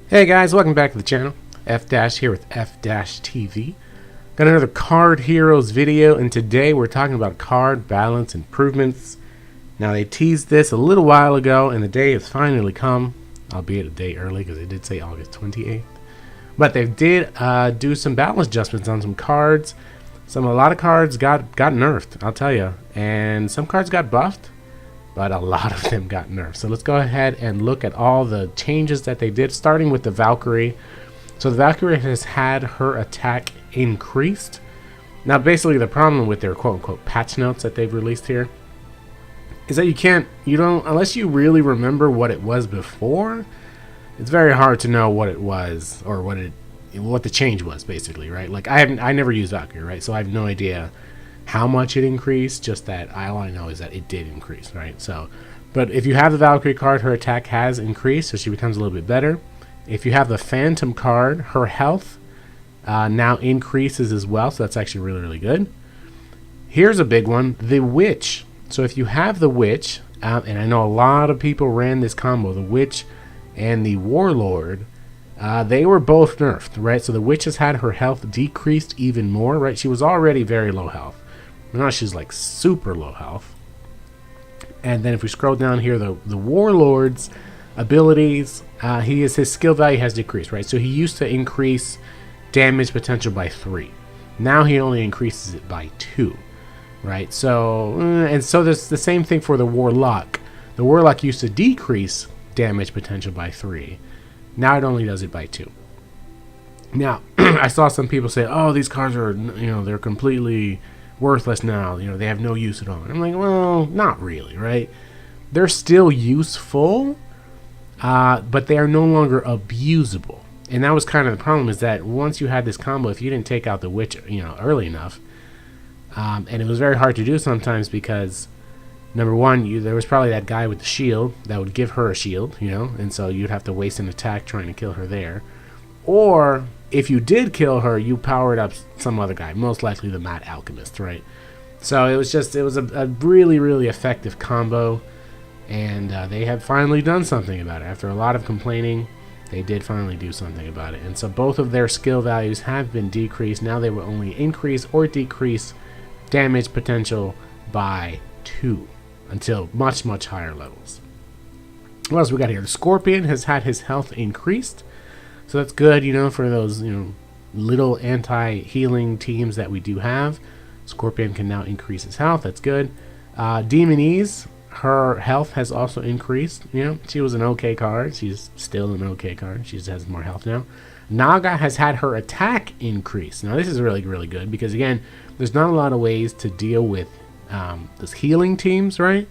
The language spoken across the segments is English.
Hey guys, welcome back to the channel. F-Dash here with F-Dash TV. Got another Card Heroes video, and today we're talking about card balance improvements. Now they teased this a little while ago, and the day has finally come, albeit a day early because they did say August 28th. But they did do some balance adjustments on some cards. A lot of cards got nerfed, I'll tell you, and some cards got buffed, but a lot of them got nerfed. So let's go ahead and look at all the changes that they did, starting with the Valkyrie. So the Valkyrie has had her attack increased. Now basically the problem with their quote-unquote patch notes that they've released here is that you don't, unless you really remember what it was before, it's very hard to know what it was or what the change was, basically, right? Like I never used Valkyrie, right? So I have no idea how much it increased, just that all I know is that it did increase, right? So, but if you have the Valkyrie card, her attack has increased, so she becomes a little bit better. If you have the Phantom card, her health now increases as well, so that's actually really, really good. Here's a big one, the Witch. So if you have the Witch, and I know a lot of people ran this combo, the Witch and the Warlord, they were both nerfed, right? So the Witch has had her health decreased even more, right? She was already very low health. Now she's like super low health. And then if we scroll down here, the Warlord's abilities, his skill value has decreased, right? So he used to increase damage potential by 3. Now he only increases it by 2, right? So, and so there's the same thing for the Warlock. The Warlock used to decrease damage potential by 3. Now it only does it by 2. Now, I saw some people say, oh, these cards are, they're completely worthless now. They have no use at all. I'm like, well, not really, right? They're still useful, but they are no longer abusable. And that was kind of the problem, is that once you had this combo, if you didn't take out the Witch, early enough, and it was very hard to do sometimes because, number one, there was probably that guy with the shield that would give her a shield, and so you'd have to waste an attack trying to kill her there. Or if you did kill her, you powered up some other guy, most likely the Mad Alchemist, right? So it was a really, really effective combo, and they have finally done something about it. After a lot of complaining, they did finally do something about it. And so both of their skill values have been decreased. Now they will only increase or decrease damage potential by 2 until much, much higher levels. What else we got here? The Scorpion has had his health increased. So that's good, for those, little anti-healing teams that we do have. Scorpion can now increase his health. That's good. Demonese, her health has also increased. She was an okay card. She's still an okay card. She just has more health now. Naga has had her attack increase. Now this is really, really good because, again, there's not a lot of ways to deal with those healing teams, right?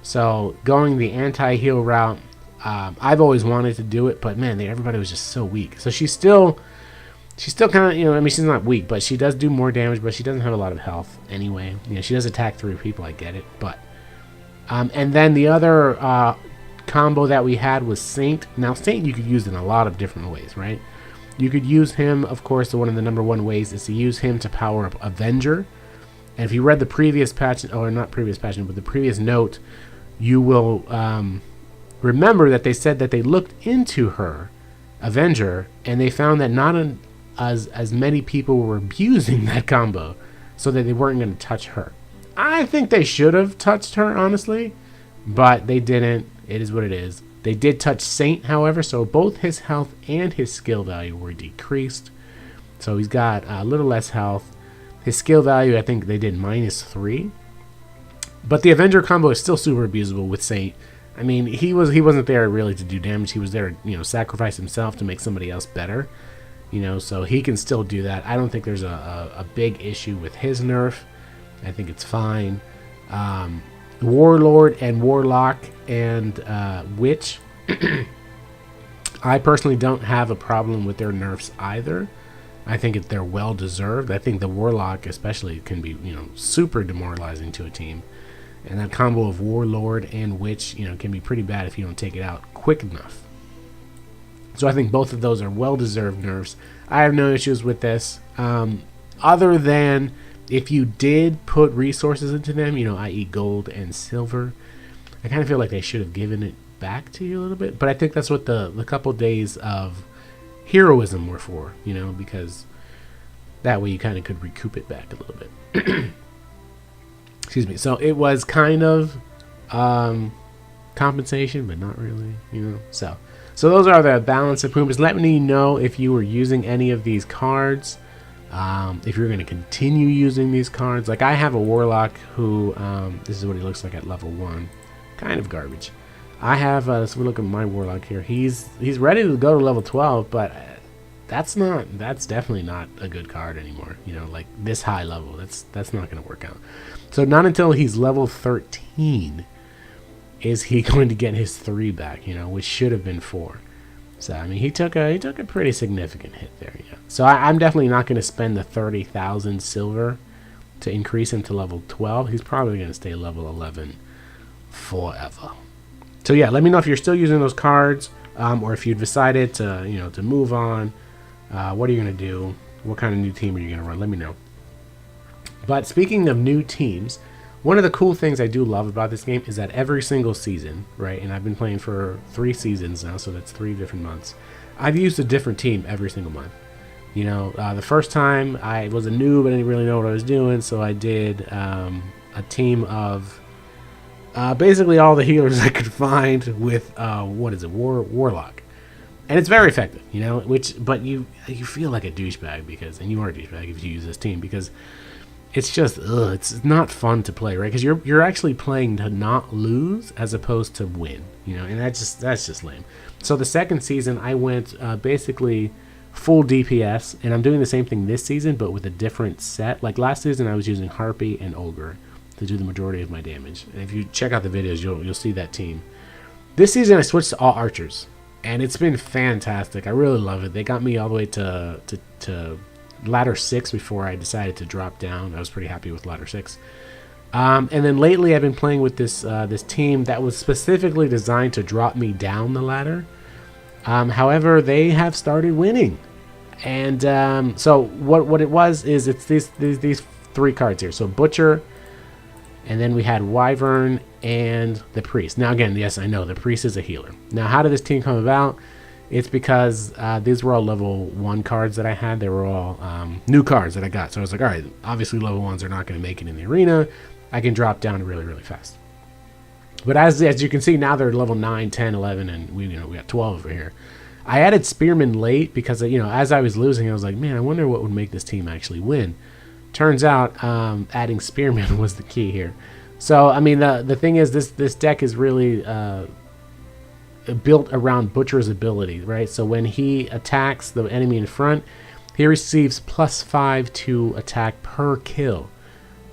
So going the anti-heal route, I've always wanted to do it, but man, everybody was just so weak. So she's still kind of, she's not weak, but she does do more damage, but she doesn't have a lot of health anyway. She does attack 3 people, I get it, but and then the other combo that we had was Saint. Now Saint you could use in a lot of different ways, right? You could use him, of course, one of the #1 ways is to use him to power up Avenger. And if you read the previous patch, or not previous patch, but the previous note, you will remember that they said that they looked into her Avenger and they found that not as many people were abusing that combo, so that they weren't going to touch her. I think they should have touched her, honestly, but they didn't. It is what it is. They did touch Saint, however, so both his health and his skill value were decreased. So he's got a little less health. His skill value, I think they did -3. But the Avenger combo is still super abusable with Saint. He wasn't there really to do damage. He was there to, sacrifice himself to make somebody else better. So he can still do that. I don't think there's a big issue with his nerf. I think it's fine. Warlord and Warlock and Witch, I personally don't have a problem with their nerfs either. I think they're well deserved. I think the Warlock especially can be, super demoralizing to a team. And that combo of Warlord and Witch, can be pretty bad if you don't take it out quick enough. So I think both of those are well-deserved nerfs. I have no issues with this, other than If you did put resources into them, you know, i.e. gold and silver, I kind of feel like they should have given it back to you a little bit. But I think that's what the couple days of heroism were for, you know, because that way you kind of could recoup it back a little bit. Excuse me. So it was kind of compensation, but not really, you know. So those are the balance improvements. Let me know if you were using any of these cards. If you're going to continue using these cards. Like I have a Warlock who, this is what he looks like at level 1. Kind of garbage. I have, so we look at my Warlock here. He's ready to go to level 12, but that's definitely not a good card anymore. You know, like this high level, that's not going to work out. So not until he's level 13 is he going to get his 3 back, you know, which should have been 4. So I mean, he took a pretty significant hit there. Yeah. So I'm definitely not going to spend the 30,000 silver to increase him to level 12. He's probably going to stay level 11 forever. So yeah, let me know if you're still using those cards, or if you decided to, you know, to move on. What are you going to do? What kind of new team are you going to run? Let me know. But speaking of new teams, one of the cool things I do love about this game is that every single season, right, and I've been playing for 3 seasons now, so that's 3 different months, I've used a different team every single month. You know, the first time I was a noob, I didn't really know what I was doing, so I did a team of basically all the healers I could find with, Warlock. And it's very effective, you know, but you feel like a douchebag because, and you are a douchebag if you use this team, because it's just, it's not fun to play, right? Because you're actually playing to not lose as opposed to win, you know, and that's just lame. So the second season, I went basically full DPS, and I'm doing the same thing this season, but with a different set. Like last season, I was using Harpy and Ogre to do the majority of my damage. And if you check out the videos, you'll see that team. This season, I switched to all archers, and it's been fantastic. I really love it. They got me all the way to ladder 6 before I decided to drop down. I was pretty happy with ladder 6. And then lately I've been playing with this team that was specifically designed to drop me down the ladder. However, they have started winning. And so what it was is it's these 3 cards here. So Butcher, and then we had Wyvern and the Priest. Now again, yes, I know the Priest is a healer. Now how did this team come about? It's because these were all level 1 cards that I had. They were all new cards that I got. So I was like, all right, obviously level 1s are not going to make it in the arena. I can drop down really, really fast. But as you can see, now they're level 9, 10, 11, and we got 12 over here. I added Spearman late because, you know, as I was losing, I was like, man, I wonder what would make this team actually win. Turns out adding Spearman was the key here. So, I mean, the thing is, this deck is really built around Butcher's ability, right? So when he attacks the enemy in front, he receives +5 to attack per kill,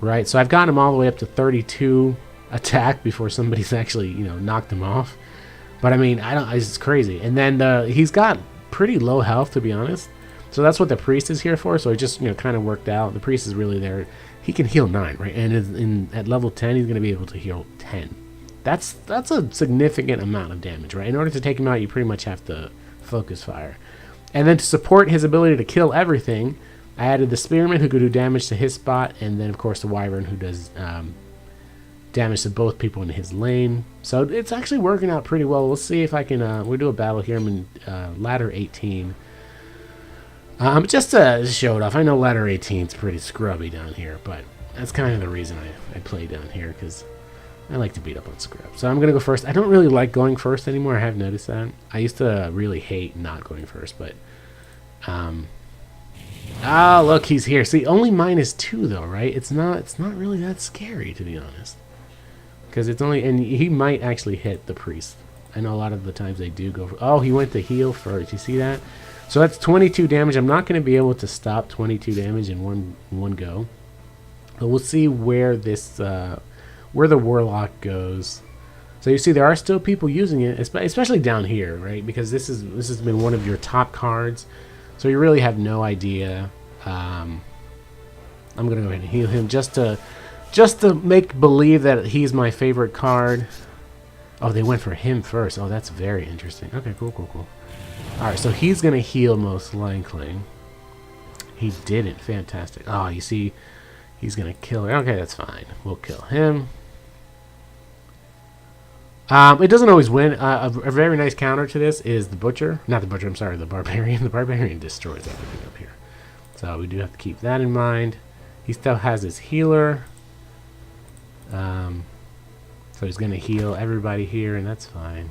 right? So I've gotten him all the way up to 32 attack before somebody's actually, you know, knocked him off. But I mean, it's crazy. And then he's got pretty low health, to be honest. So that's what the Priest is here for. So it just, you know, kind of worked out. The Priest is really there. He can heal 9, right? And at level 10, he's going to be able to heal 10. That's a significant amount of damage, right? In order to take him out, you pretty much have to focus fire. And then to support his ability to kill everything, I added the Spearman, who could do damage to his spot, and then, of course, the Wyvern, who does damage to both people in his lane. So it's actually working out pretty well. We'll see if I can... we'll do a battle here. I'm in ladder 18. Just to show it off, I know ladder 18 is pretty scrubby down here, but that's kind of the reason I play down here, because I like to beat up on scrub. So I'm going to go first. I don't really like going first anymore. I have noticed that. I used to really hate not going first, but... oh, look, he's here. See, only -2, though, right? It's not really that scary, to be honest. Because it's only... And he might actually hit the Priest. I know a lot of the times they do go for... Oh, he went to heal first. You see that? So that's 22 damage. I'm not going to be able to stop 22 damage in one go. But we'll see where this... where the Warlock goes. So you see there are still people using it, especially down here, right? Because this has been one of your top cards. So you really have no idea. I'm going to go ahead and heal him just to make believe that he's my favorite card. Oh, they went for him first. Oh, that's very interesting. Okay, cool. Alright, so he's going to heal most likely. He didn't. Fantastic. Oh, you see... He's gonna kill her. Okay, that's fine. We'll kill him. It doesn't always win. A very nice counter to this is the Butcher. Not the Butcher, I'm sorry, the Barbarian. The Barbarian destroys everything up here. So we do have to keep that in mind. He still has his healer. So he's going to heal everybody here, and that's fine.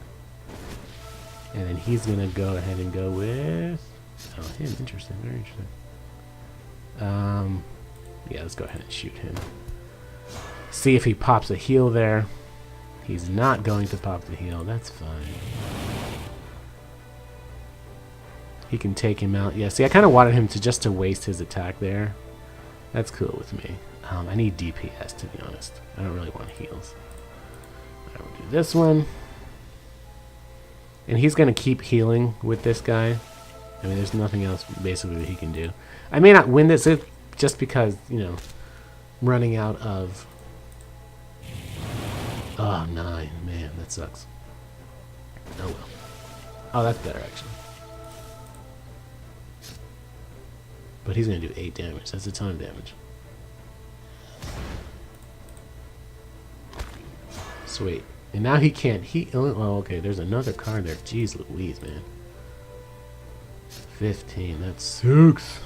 And then he's going to go ahead and go with... Oh, him. Interesting. Very interesting. Yeah, let's go ahead and shoot him. See if he pops a heal there. He's not going to pop the heal. That's fine. He can take him out. Yeah, see, I kind of wanted him to just to waste his attack there. That's cool with me. I need DPS, to be honest. I don't really want heals. I will do this one. And he's going to keep healing with this guy. I mean, there's nothing else basically that he can do. I may not win this just because, you know, running out of... Oh, 9. Man, that sucks. Oh, well. Oh, that's better, actually. But he's going to do 8 damage. That's a ton of damage. Sweet. And now he can't heal. Oh, okay. There's another card there. Jeez Louise, man. 15. That sucks.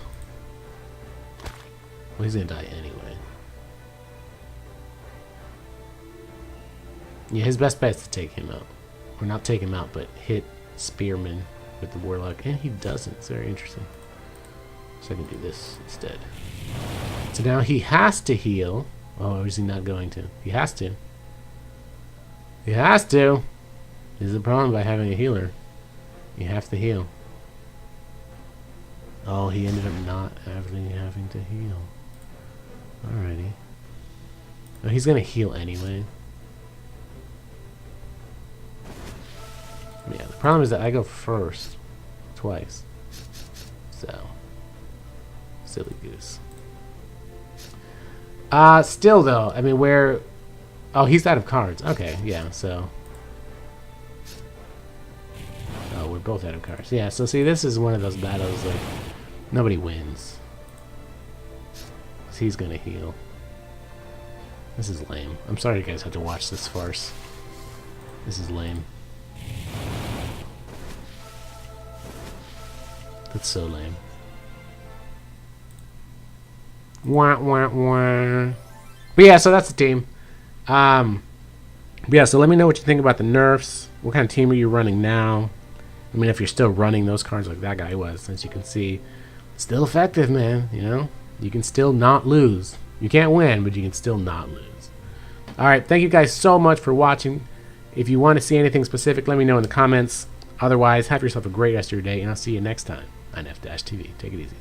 Well, he's going to die anyway. Yeah, his best bet is to take him out. Or not take him out, but hit Spearman with the Warlock. And he doesn't. It's very interesting. So I can do this instead. So now he has to heal. Oh, or is he not going to? He has to. He has to. This is the problem by having a healer. You have to heal. Oh, he ended up not having to heal. Alrighty. Oh, he's going to heal anyway. Yeah, the problem is that I go first. Twice. So. Silly goose. Still though, I mean, where... Oh, he's out of cards. Okay, yeah, so... Oh, we're both out of cards. Yeah, so see, this is one of those battles, like, nobody wins. So he's gonna heal. This is lame. I'm sorry you guys had to watch this farce. This is lame. That's so lame. Wah, wah, wah. But yeah, so that's the team. Yeah, so let me know what you think about the nerfs. What kind of team are you running now? I mean, if you're still running those cards like that guy was, as you can see, still effective, man. You know, you can still not lose. You can't win, but you can still not lose. All right, thank you guys so much for watching. If you want to see anything specific, let me know in the comments. Otherwise, have yourself a great rest of your day, and I'll see you next time on effdash TV. Take it easy.